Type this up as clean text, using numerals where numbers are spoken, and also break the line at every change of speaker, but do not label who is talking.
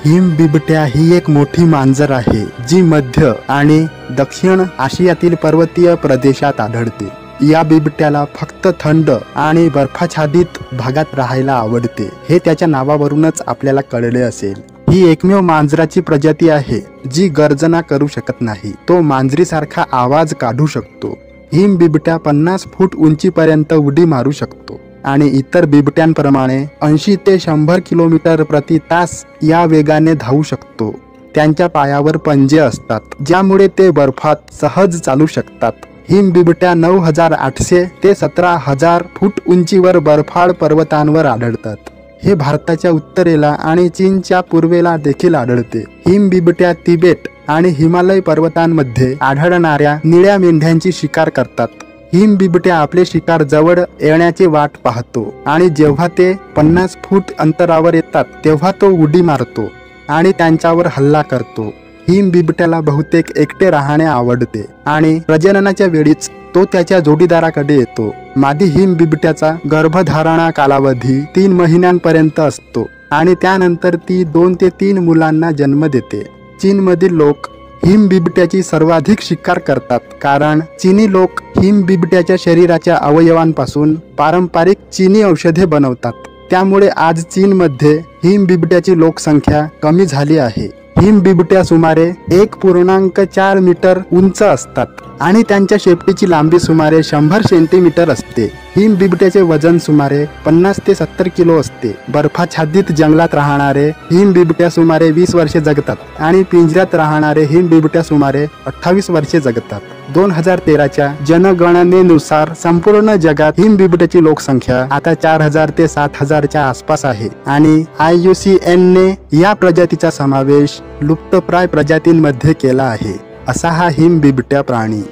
हिम बिबट्या ही एक मोठी मांजर आहे जी मध्य आणि दक्षिण आशियातील पर्वतीय प्रदेशात आढळते। या बिबट्याला फक्त थंड आणि बर्फाच्छादित भागात राहायला आवडते, हे त्याच्या नावावरूनच आपल्याला कळले असेल। ही एकमेव मांजराची प्रजाती आहे जी गर्जना करू शकत नाही, तो मांजरीसारखा आवाज काढू शकतो। हिम बिबट्या 50 फूट उंचीपर्यंत उडी मारू शकतो आणि इतर बिबट्यांप्रमाणे 80 ते 100 किलोमीटर प्रति तास या वेगाने धावू शकतो। त्यांच्या पायावर पंजे असतात, ज्यामुळे ते बर्फात सहज चालू शकतात। हिम बिबट्या 9800 ते 17000 फूट उंचीवर बर्फाळ पर्वतांवर आढळतात। हे भारताच्या उत्तरेला आणि चीनच्या पूर्वेला देखील आढळते। हिम बिबट्या तिबेट आणि हिमालय पर्वतांमध्ये आढळणाऱ्या निळ्या मेंढ्यांची शिकार करतात। हिम बिबट्या आपले शिकार जवळ येण्याची वाट पाहतो आणि जेव्हा ते 50 फूट अंतरावर येतात तेव्हा तो उडी मारतो आणि त्यांच्यावर हल्ला करतो। हिम बिबट्याला बहुतेक एकटे राहणे आवडते आणि प्रजननाच्या वेळीच तो त्याच्या जोडीदाराकडे येतो। मादी हिम बिबट्याचा गर्भधारणा कालावधी 3 महिन्यांपर्यंत असतो आणि त्यानंतर ती 2 ते 3 मुलांना जन्म देते। चीनमधील लोक हिम बिबट्याची सर्वाधिक शिकार करतात, कारण चीनी लोक हिम बिबट्याच्या शरीराच्या अवयवांपासून पारंपरिक चीनी औषधे बनवतात। त्यामुळे आज चीनमध्ये हिम बिबट्याची लोकसंख्या कमी झाली आहे। हिम बिबट्या सुमारे 1.4 मीटर उंच असतात आणि त्यांच्या शेपटीची लांबी सुमारे 100 सेंटीमीटर असते। हिम बिबट्याचे वजन सुमारे 50 ते 70 किलो असते। बर्फाच्छादित जंगलात राहणारे हिम बिबट्या सुमारे 20 वर्षे जगतात आणि पिंजऱ्यात राहणारे हिम बिबट्या सुमारे 28 वर्षे जगतात। 2013च्या जनगणनेनुसार संपूर्ण जगात हिम बिबट्याची लोकसंख्या आता 4000 ते 7000च्या आसपास आहे आणि IUCN ने या प्रजातीचा समावेश लुप्तप्राय प्रजातींमध्ये केला आहे। असा हा हिम बिबट्या प्राणी।